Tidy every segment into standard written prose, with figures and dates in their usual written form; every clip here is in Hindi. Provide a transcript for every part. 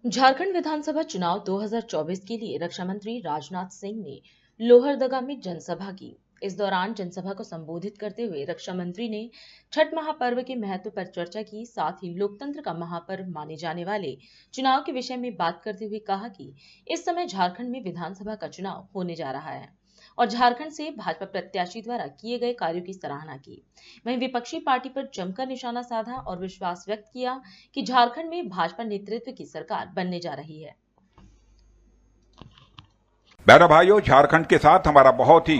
झारखंड विधानसभा चुनाव 2024 के लिए रक्षा मंत्री राजनाथ सिंह ने लोहरदगा में जनसभा की। इस दौरान जनसभा को संबोधित करते हुए रक्षा मंत्री ने छठ महापर्व के महत्व पर चर्चा की। साथ ही लोकतंत्र का महापर्व माने जाने वाले चुनाव के विषय में बात करते हुए कहा कि इस समय झारखंड में विधानसभा का चुनाव होने जा रहा है और झारखंड से भाजपा प्रत्याशी द्वारा किए गए कार्यों की सराहना की। वहीं विपक्षी पार्टी पर जमकर निशाना साधा और विश्वास व्यक्त किया कि झारखंड में भाजपा नेतृत्व की सरकार बनने जा रही है। बहनों भाइयों, झारखंड के साथ हमारा बहुत ही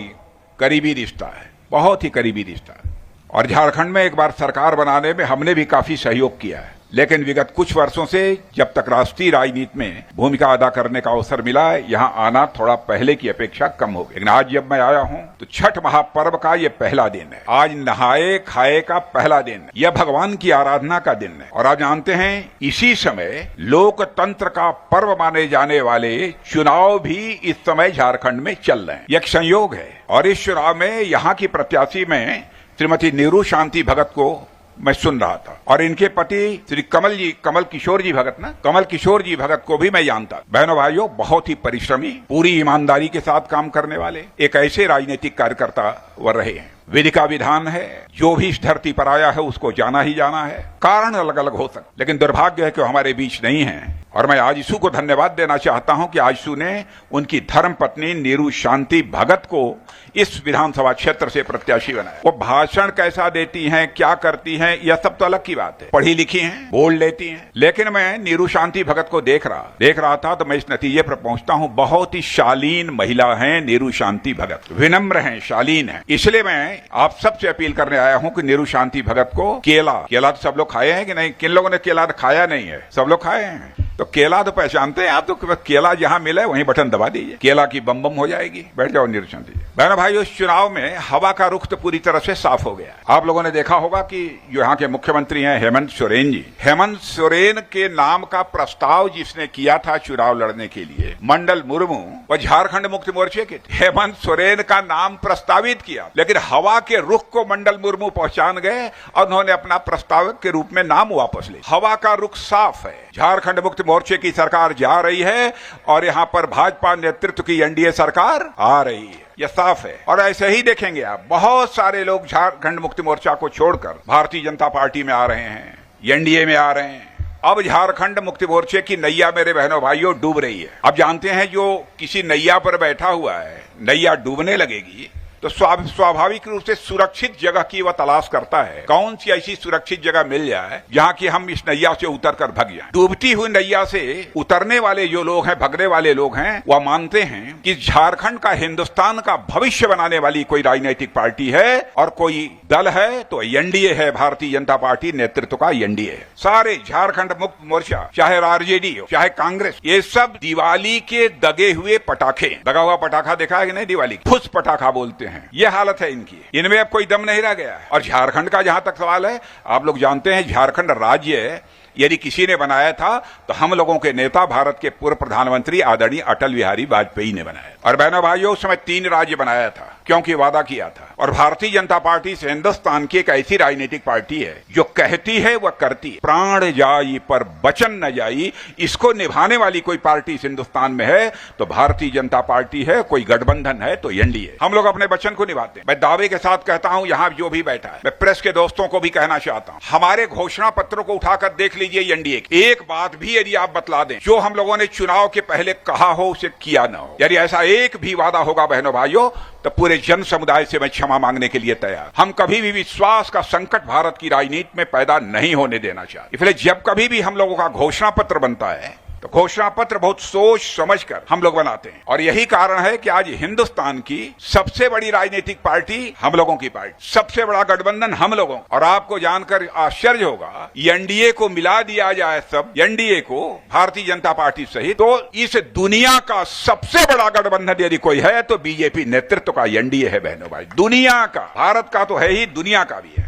करीबी रिश्ता है, बहुत ही करीबी रिश्ता है और झारखंड में एक बार सरकार बनाने में हमने भी काफी सहयोग किया है। लेकिन विगत कुछ वर्षों से जब तक राष्ट्रीय राजनीति में भूमिका अदा करने का अवसर मिला है, यहाँ आना थोड़ा पहले की अपेक्षा कम हो गया। लेकिन आज जब मैं आया हूँ तो छठ महापर्व का ये पहला दिन है। आज नहाए खाए का पहला दिन है। यह भगवान की आराधना का दिन है और आप जानते हैं इसी समय लोकतंत्र का पर्व माने जाने वाले चुनाव भी इस समय झारखंड में चल रहे हैं। यह एक संयोग है और इस चुनाव में यहाँ की प्रत्याशी में श्रीमती नीरू शांति भगत को मैं सुन रहा था और इनके पति श्री कमल किशोर जी भगत को भी मैं जानता। बहनों भाइयों, बहुत ही परिश्रमी, पूरी ईमानदारी के साथ काम करने वाले एक ऐसे राजनीतिक कार्यकर्ता वह रहे हैं। विधि का विधान है, जो भी इस धरती पर आया है उसको जाना ही जाना है। कारण अलग अलग हो सकते, लेकिन दुर्भाग्य है कि हमारे बीच नहीं है और मैं आजसू को धन्यवाद देना चाहता हूं कि आजसू ने उनकी धर्म पत्नी नीरू शांति भगत को इस विधानसभा क्षेत्र से प्रत्याशी बनाया। वो भाषण कैसा देती हैं, क्या करती हैं, यह सब तो अलग की बात है। पढ़ी लिखी हैं, बोल लेती हैं, लेकिन मैं नीरू शांति भगत को देख रहा था तो मैं इस नतीजे पर पहुंचता हूं, बहुत ही शालीन महिला हैं नीरू शांति भगत, विनम्र हैं, शालीन हैं। इसलिए मैं आप सबसे अपील करने आया हूं कि नीरू शांति भगत को केला तो सब लोग खाए हैं कि नहीं? किन लोगों ने केला खाया नहीं है? सब लोग खाए हैं तो केला तो पहचानते हैं आप। तो केला जहां मिले वहीं बटन दबा दीजिए, केला की बम बम हो जाएगी। बैठ जाओ नीरू शांति जी। बहनों भाइयों, इस चुनाव में हवा का रुख तो पूरी तरह से साफ हो गया। आप लोगों ने देखा होगा कि जो यहाँ के मुख्यमंत्री हैं हेमंत सोरेन जी, हेमंत सोरेन के नाम का प्रस्ताव जिसने किया था चुनाव लड़ने के लिए, मंडल मुर्मू, वह झारखंड मुक्ति मोर्चे के थे। हेमंत सोरेन का नाम प्रस्तावित किया, लेकिन हवा के रुख को मंडल मुर्मू पहचान गए और उन्होंने अपना प्रस्तावक के रूप में नाम वापस ले। हवा का रुख साफ है, झारखंड मुक्ति मोर्चे की सरकार जा रही है और यहाँ पर भाजपा नेतृत्व की एनडीए सरकार आ रही है, यह साफ है। और ऐसे ही देखेंगे आप, बहुत सारे लोग झारखंड मुक्ति मोर्चा को छोड़कर भारतीय जनता पार्टी में आ रहे हैं, एनडीए में आ रहे हैं। अब झारखंड मुक्ति मोर्चे की नैया मेरे बहनों भाइयों डूब रही है। अब जानते हैं जो किसी नैया पर बैठा हुआ है, नैया डूबने लगेगी तो स्वाभाविक रूप से सुरक्षित जगह की वह तलाश करता है। कौन सी ऐसी सुरक्षित जगह मिल जाए जहां कि हम इस नैया से उतरकर भग जाएं। डूबती हुई नैया से उतरने वाले जो लोग हैं, भगने वाले लोग हैं, वह मानते हैं कि झारखंड का, हिंदुस्तान का भविष्य बनाने वाली कोई राजनीतिक पार्टी है और कोई दल है तो एनडीए है, भारतीय जनता पार्टी नेतृत्व का एनडीए है। सारे झारखंड मुक्त मोर्चा, चाहे आरजेडी हो चाहे कांग्रेस, ये सब दिवाली के दगे हुए पटाखे, दगा हुआ पटाखा देखा है कि नहीं? दिवाली फुस पटाखा बोलते हैं। ये हालत है इनकी, इनमें अब कोई दम नहीं रह गया है। और झारखंड का जहां तक सवाल है, आप लोग जानते हैं झारखंड राज्य यदि किसी ने बनाया था तो हम लोगों के नेता, भारत के पूर्व प्रधानमंत्री आदरणीय अटल बिहारी वाजपेयी ने बनाया। और बहनों भाइयों, उस समय 3 राज्य बनाया था क्योंकि वादा किया था। और भारतीय जनता पार्टी से हिंदुस्तान की एक ऐसी राजनीतिक पार्टी है जो कहती है वह करती है। प्राण जाई पर वचन न जाई, इसको निभाने वाली कोई पार्टी इस हिंदुस्तान में है तो भारतीय जनता पार्टी है। कोई गठबंधन है तो एनडीए। हम लोग अपने वचन को निभाते हैं। मैं दावे के साथ कहता हूं, यहां जो भी बैठा है, मैं प्रेस के दोस्तों को भी कहना चाहता हूं, हमारे घोषणा पत्रों को उठाकर देख लीजिए एनडीए की। एक बात भी यदि आप बतला दें जो हम लोगों ने चुनाव के पहले कहा हो उसे किया न हो, यदि ऐसा एक भी वादा होगा बहनों भाइयों, तो पूरे जन समुदाय से मैं क्षमा मांगने के लिए तैयार। हम कभी भी विश्वास का संकट भारत की राजनीति में पैदा नहीं होने देना चाहते। इसलिए जब कभी भी हम लोगों का घोषणा पत्र बनता है तो घोषणा पत्र बहुत सोच समझकर हम लोग बनाते हैं। और यही कारण है कि आज हिंदुस्तान की सबसे बड़ी राजनीतिक पार्टी हम लोगों की पार्टी, सबसे बड़ा गठबंधन हम लोगों। और आपको जानकर आश्चर्य होगा, एनडीए को मिला दिया जाए, सब एनडीए को, भारतीय जनता पार्टी सहित, तो इस दुनिया का सबसे बड़ा गठबंधन यदि कोई है तो बीजेपी नेतृत्व का एनडीए है बहनों भाई। दुनिया का, भारत का तो है ही, दुनिया का भी है।